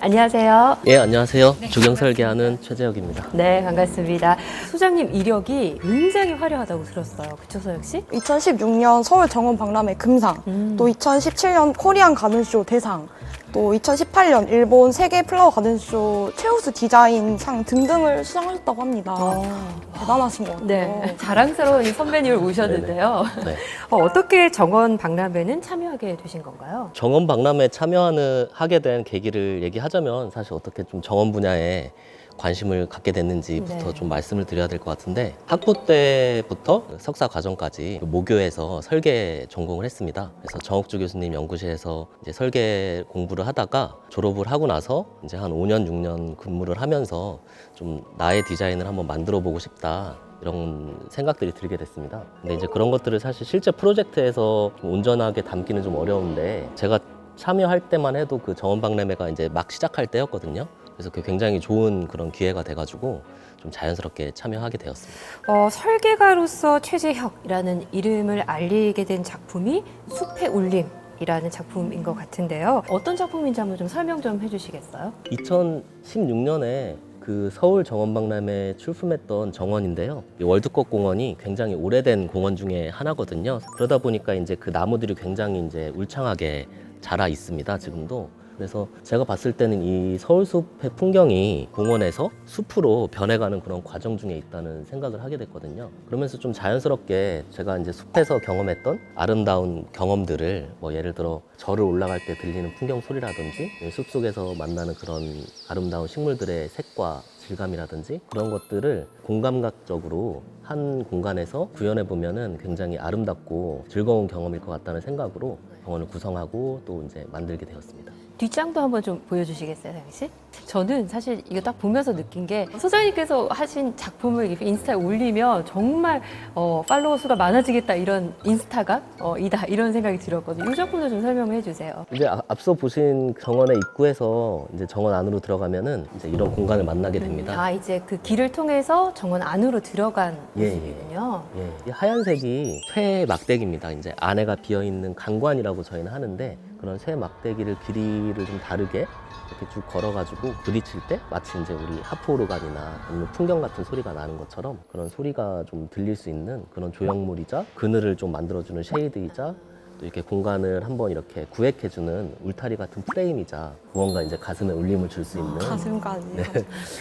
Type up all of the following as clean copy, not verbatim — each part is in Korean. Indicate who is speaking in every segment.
Speaker 1: 안녕하세요.
Speaker 2: 예, 안녕하세요. 조경 설계하는 최재혁입니다.
Speaker 1: 네, 반갑습니다. 소장님 이력이 굉장히 화려하다고 들었어요. 그쵸, 소영 씨?
Speaker 3: 2016년 서울 정원 박람회 금상, 또 2017년 코리안 가든쇼 대상, 또 2018년 일본 세계 플라워 가든쇼 최우수 디자인 상 등등을 수상하셨다고 합니다. 대단하신 것 같아요.
Speaker 1: 네, 자랑스러운 이 선배님을 모셨는데요.
Speaker 2: 네.
Speaker 1: 어떻게 정원 박람회는 참여하게 되신 건가요?
Speaker 2: 정원 박람회 하게 된 계기를 얘기하자면 사실 어떻게 좀 정원 분야에 관심을 갖게 됐는지부터
Speaker 1: 네.
Speaker 2: 좀 말씀을 드려야 될 것 같은데, 학부 때부터 석사 과정까지 모교에서 설계 전공을 했습니다. 그래서 정옥주 교수님 연구실에서 이제 설계 공부를 하다가 졸업을 하고 나서 이제 한 5년, 6년 근무를 하면서 좀 나의 디자인을 한번 만들어 보고 싶다, 이런 생각들이 들게 됐습니다. 근데 이제 그런 것들을 사실 실제 프로젝트에서 좀 온전하게 담기는 좀 어려운데, 제가 참여할 때만 해도 그 정원 박람회가 이제 막 시작할 때였거든요. 그래서 그 굉장히 좋은 그런 기회가 돼가지고 좀 자연스럽게 참여하게 되었습니다.
Speaker 1: 설계가로서 최재혁이라는 이름을 알리게 된 작품이 숲의 울림이라는 작품인 것 같은데요. 어떤 작품인지 한번 좀 설명 좀 해주시겠어요?
Speaker 2: 2016년에 그 서울 정원박람회에 출품했던 정원인데요. 이 월드컵 공원이 굉장히 오래된 공원 중에 하나거든요. 그러다 보니까 이제 그 나무들이 굉장히 이제 울창하게 자라 있습니다, 지금도. 그래서 제가 봤을 때는 이 서울숲의 풍경이 공원에서 숲으로 변해가는 그런 과정 중에 있다는 생각을 하게 됐거든요. 그러면서 좀 자연스럽게 제가 이제 숲에서 경험했던 아름다운 경험들을, 뭐 예를 들어 절을 올라갈 때 들리는 풍경 소리라든지, 숲속에서 만나는 그런 아름다운 식물들의 색과 질감이라든지, 그런 것들을 공감각적으로 한 공간에서 구현해 보면은 굉장히 아름답고 즐거운 경험일 것 같다는 생각으로 공원을 구성하고 또 이제 만들게 되었습니다.
Speaker 1: 뒷장도 한번 좀 보여주시겠어요, 다영 씨? 저는 사실 이거 딱 보면서 느낀 게, 소장님께서 하신 작품을 이렇게 인스타에 올리면 정말 팔로워 수가 많아지겠다, 이런 인스타각이다, 이런 생각이 들었거든요. 이 작품도 좀 설명해 주세요.
Speaker 2: 이제 앞서 보신 정원의 입구에서 이제 정원 안으로 들어가면은 이제 이런 공간을 만나게 됩니다.
Speaker 1: 이제 그 길을 통해서 정원 안으로 들어간
Speaker 2: 예,
Speaker 1: 모습이군요.
Speaker 2: 이 하얀색이 쇠 막대기입니다. 이제 안에가 비어 있는 강관이라고 저희는 하는데, 그런 쇠 막대기를 길이를 좀 다르게 이렇게 쭉 걸어가지고 부딪힐 때 마치 이제 우리 하프 오르간이나 아니면 풍경 같은 소리가 나는 것처럼 그런 소리가 좀 들릴 수 있는 그런 조형물이자 그늘을 좀 만들어주는 쉐이드이자, 또 이렇게 공간을 한번 이렇게 구획해주는 울타리 같은 프레임이자, 무언가 이제 가슴에 울림을 줄 수 있는.
Speaker 3: 가슴까지.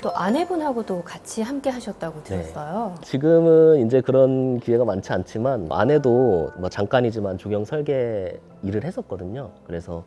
Speaker 1: 또 아내분하고도 같이 함께 하셨다고 들었어요.
Speaker 2: 지금은 이제 그런 기회가 많지 않지만, 아내도 뭐 잠깐이지만 조경 설계 일을 했었거든요. 그래서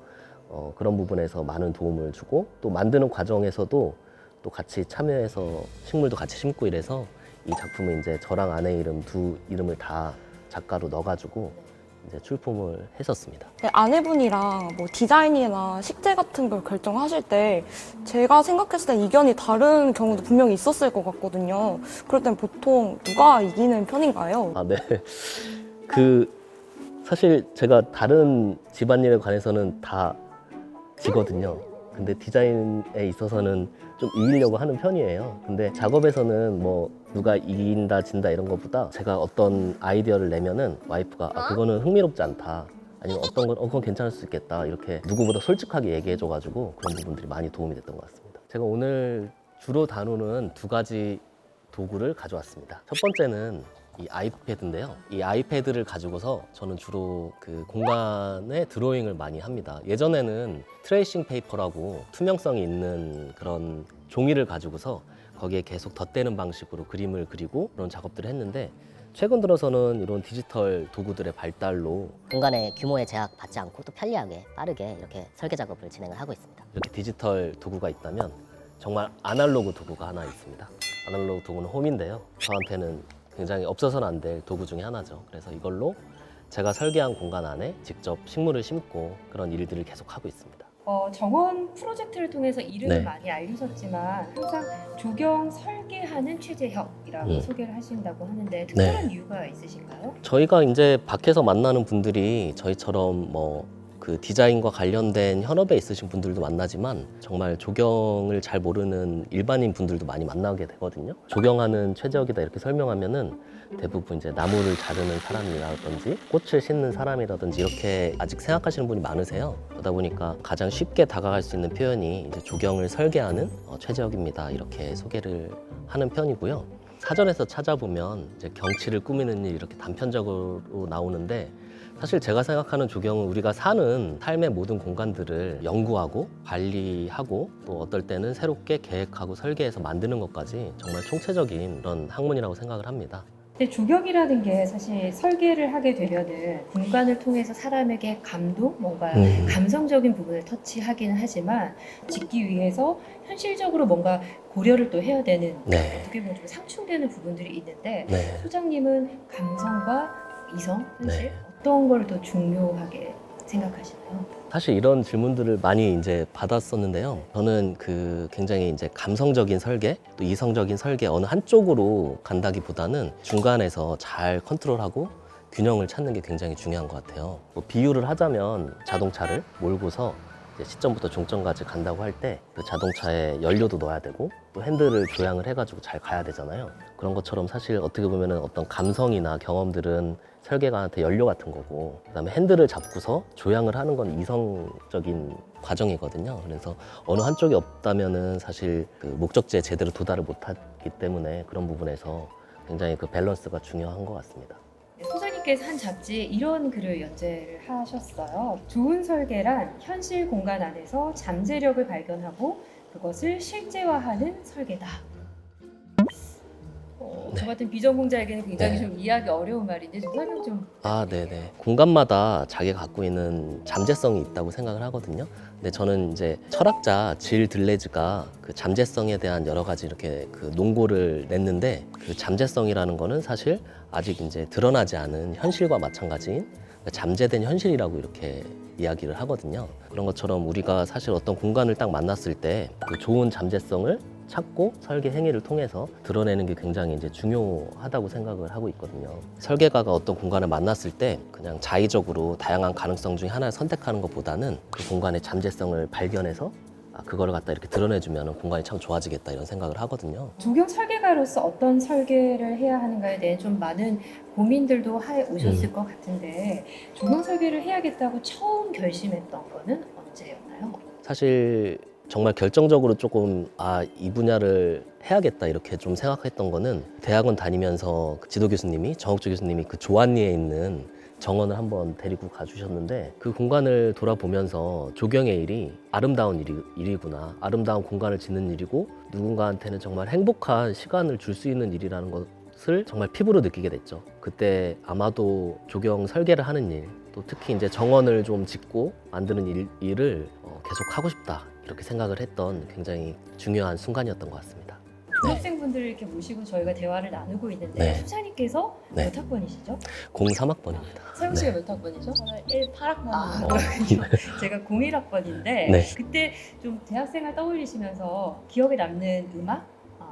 Speaker 2: 그런 부분에서 많은 도움을 주고, 또 만드는 과정에서도 또 같이 참여해서 식물도 같이 심고 이래서 이 작품은 이제 저랑 아내 이름 두 이름을 다 작가로 넣어가지고 이제 출품을 했었습니다.
Speaker 3: 네, 아내분이랑 뭐 디자인이나 식재 같은 걸 결정하실 때 제가 생각했을 때 이견이 다른 경우도 분명히 있었을 것 같거든요. 그럴 땐 보통 누가 이기는 편인가요?
Speaker 2: 네. 사실 제가 다른 집안일에 관해서는 다 지거든요. 근데 디자인에 있어서는 좀 이기려고 하는 편이에요. 근데 작업에서는 뭐 누가 이긴다 진다 이런 것보다, 제가 어떤 아이디어를 내면은 와이프가 그거는 흥미롭지 않다, 아니면 어떤 건 그건 괜찮을 수 있겠다, 이렇게 누구보다 솔직하게 얘기해줘가지고 그런 부분들이 많이 도움이 됐던 것 같습니다. 제가 오늘 주로 다루는 두 가지 도구를 가져왔습니다. 첫 번째는 이 아이패드인데요. 이 아이패드를 가지고서 저는 주로 그 공간에 드로잉을 많이 합니다. 예전에는 트레이싱 페이퍼라고 투명성이 있는 그런 종이를 가지고서 거기에 계속 덧대는 방식으로 그림을 그리고 그런 작업들을 했는데, 최근 들어서는 이런 디지털 도구들의 발달로
Speaker 4: 공간의 규모에 제약 받지 않고 또 편리하게 빠르게 이렇게 설계 작업을 진행을 하고 있습니다.
Speaker 2: 이렇게 디지털 도구가 있다면 정말 아날로그 도구가 하나 있습니다. 아날로그 도구는 홈인데요. 저한테는 굉장히 없어서는 안 될 도구 중에 하나죠. 그래서 이걸로 제가 설계한 공간 안에 직접 식물을 심고 그런 일들을 계속 하고 있습니다.
Speaker 1: 정원 프로젝트를 통해서 이름을
Speaker 2: 네.
Speaker 1: 많이 알리셨지만 항상 조경 설계하는 최재혁이라고 소개를 하신다고 하는데, 특별한 이유가 있으신가요?
Speaker 2: 저희가 이제 밖에서 만나는 분들이 저희처럼 뭐 그 디자인과 관련된 현업에 있으신 분들도 만나지만 정말 조경을 잘 모르는 일반인 분들도 많이 만나게 되거든요. 조경하는 최재혁이다 이렇게 설명하면은 대부분 이제 나무를 자르는 사람이라든지 꽃을 심는 사람이라든지 이렇게 아직 생각하시는 분이 많으세요. 그러다 보니까 가장 쉽게 다가갈 수 있는 표현이 이제 조경을 설계하는 최재혁입니다. 이렇게 소개를 하는 편이고요. 사전에서 찾아보면 이제 경치를 꾸미는 일 이렇게 단편적으로 나오는데 사실 제가 생각하는 조경은 우리가 사는 삶의 모든 공간들을 연구하고 관리하고 또 어떨 때는 새롭게 계획하고 설계해서 만드는 것까지 정말 총체적인 그런 학문이라고 생각을 합니다.
Speaker 1: 근데 조경이라는 게 사실 설계를 하게 되면은 공간을 통해서 사람에게 감동, 뭔가 감성적인 부분을 터치하기는 하지만 짓기 위해서 현실적으로 뭔가 고려를 또 해야 되는
Speaker 2: 네.
Speaker 1: 어떻게 보면 좀 상충되는 부분들이 있는데
Speaker 2: 네.
Speaker 1: 소장님은 감성과 이성, 현실
Speaker 2: 네.
Speaker 1: 어떤 걸 더 중요하게 생각하시나요?
Speaker 2: 사실 이런 질문들을 많이 이제 받았었는데요. 저는 굉장히 이제 감성적인 설계, 또 이성적인 설계 어느 한쪽으로 간다기보다는 중간에서 잘 컨트롤하고 균형을 찾는 게 굉장히 중요한 것 같아요. 뭐 비유를 하자면 자동차를 몰고서 이제 시점부터 종점까지 간다고 할 때 그 자동차에 연료도 넣어야 되고 또 핸들을 조향을 해가지고 잘 가야 되잖아요. 그런 것처럼 사실 어떻게 보면은 어떤 감성이나 경험들은 설계가한테 연료 같은 거고 그다음에 핸들을 잡고서 조향을 하는 건 이성적인 과정이거든요. 그래서 어느 한쪽이 없다면은 사실 그 목적지에 제대로 도달을 못하기 때문에 그런 부분에서 굉장히 그 밸런스가 중요한 것 같습니다.
Speaker 1: 소장님께서 한 잡지에 이런 글을 연재를 하셨어요. 좋은 설계란 현실 공간 안에서 잠재력을 발견하고 그것을 실제화하는 설계다. 저 같은 비전공자에게는 굉장히
Speaker 2: 네.
Speaker 1: 좀 이해하기 어려운 말인데 좀 설명 좀.
Speaker 2: 네네. 공간마다 자기가 갖고 있는 잠재성이 있다고 생각을 하거든요. 근데 저는 이제 철학자 질 들레즈가 그 잠재성에 대한 여러 가지 이렇게 그 논고를 냈는데 그 잠재성이라는 거는 사실 아직 이제 드러나지 않은 현실과 마찬가지인 잠재된 현실이라고 이렇게 이야기를 하거든요. 그런 것처럼 우리가 사실 어떤 공간을 딱 만났을 때 그 좋은 잠재성을 찾고 설계 행위를 통해서 드러내는 게 굉장히 이제 중요하다고 생각을 하고 있거든요. 설계가가 어떤 공간을 만났을 때 그냥 자의적으로 다양한 가능성 중에 하나를 선택하는 것보다는 그 공간의 잠재성을 발견해서 그거를 갖다 이렇게 드러내주면 공간이 참 좋아지겠다 이런 생각을 하거든요.
Speaker 1: 조경 설계가로서 어떤 설계를 해야 하는가에 대해 좀 많은 고민들도 해 오셨을 것 같은데 조경 설계를 해야겠다고 처음 결심했던 거는 언제였나요?
Speaker 2: 사실 정말 결정적으로 조금 이 분야를 해야겠다 이렇게 좀 생각했던 거는 대학원 다니면서 그 지도 교수님이 정옥주 교수님이 그 조안리에 있는 정원을 한번 데리고 가주셨는데 그 공간을 돌아보면서 조경의 일이 아름다운 일이구나, 아름다운 공간을 짓는 일이고 누군가한테는 정말 행복한 시간을 줄 수 있는 일이라는 것을 정말 피부로 느끼게 됐죠. 그때 아마도 조경 설계를 하는 일, 또 특히 이제 정원을 좀 짓고 만드는 일을 계속 하고 싶다 이렇게 생각을 했던 굉장히 중요한 순간이었던 것 같습니다.
Speaker 1: 졸업생분들을 이렇게 모시고 저희가 대화를 나누고 있는데
Speaker 2: 네.
Speaker 1: 소장님께서
Speaker 2: 네.
Speaker 1: 몇 학번이시죠?
Speaker 2: 03학번입니다.
Speaker 1: 서영 씨가 몇 학번이죠?
Speaker 3: 저는 18학번.
Speaker 1: 제가 01학번인데
Speaker 2: 네.
Speaker 1: 그때 좀 대학생활 떠올리시면서 기억에 남는 음악,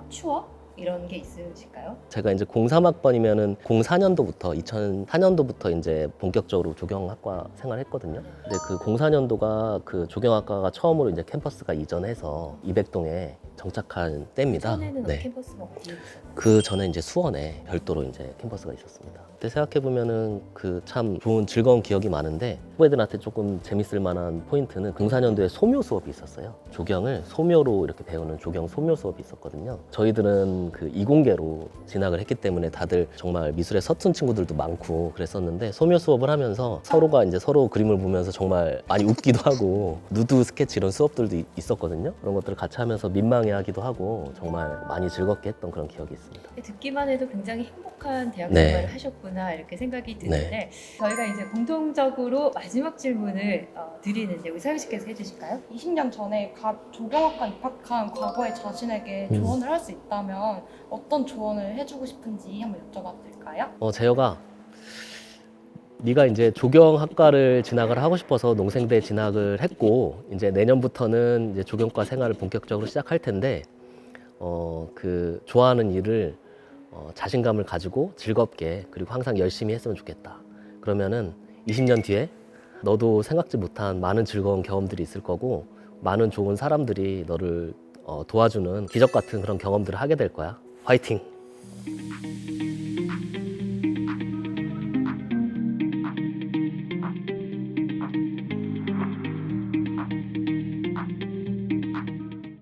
Speaker 1: 추억 이런 게 있으실까요?
Speaker 2: 제가 이제 03학번이면은 04년도부터 2004년도부터 이제 본격적으로 조경학과 생활했거든요. 근데 그 04년도가 그 조경학과가 처음으로 이제 캠퍼스가 이전해서 200동에 정착한 때입니다.
Speaker 1: 전에는
Speaker 2: 네.
Speaker 1: 캠퍼스가 어디에 있었나요?
Speaker 2: 그 전에 이제 수원에 별도로 이제 캠퍼스가 있었습니다. 그때 생각해 보면은 그 참 좋은 즐거운 기억이 많은데 후배들한테 조금 재밌을 만한 포인트는 04년도에 소묘 수업이 있었어요. 조경을 소묘로 이렇게 배우는 조경 소묘 수업이 있었거든요. 저희들은 그 이공계로 진학을 했기 때문에 다들 정말 미술에 서툰 친구들도 많고 그랬었는데 소묘 수업을 하면서 서로가 이제 서로 그림을 보면서 정말 많이 웃기도 하고 누드 스케치 이런 수업들도 있었거든요. 그런 것들을 같이 하면서 민망해하기도 하고 정말 많이 즐겁게 했던 그런 기억이 있습니다.
Speaker 1: 듣기만 해도 굉장히 행복한 대학
Speaker 2: 네.
Speaker 1: 생활을 하셨구나 이렇게 생각이 드는데 저희가 이제 공통적으로 마지막 질문을 드리는데 우리 서영 씨께서 해주실까요?
Speaker 3: 20년 전에 조경학과 입학한 과거의 자신에게 조언을 할 수 있다면 어떤 조언을 해주고 싶은지 한번 여쭤봐도 될까요?
Speaker 2: 재혁아, 네가 이제 조경학과를 진학을 하고 싶어서 농생대 진학을 했고 이제 내년부터는 이제 조경과 생활을 본격적으로 시작할 텐데 그 좋아하는 일을 자신감을 가지고 즐겁게 그리고 항상 열심히 했으면 좋겠다. 그러면은 20년 뒤에 너도 생각지 못한 많은 즐거운 경험들이 있을 거고 많은 좋은 사람들이 너를 도와주는 기적 같은 그런 경험들을 하게 될 거야. 화이팅!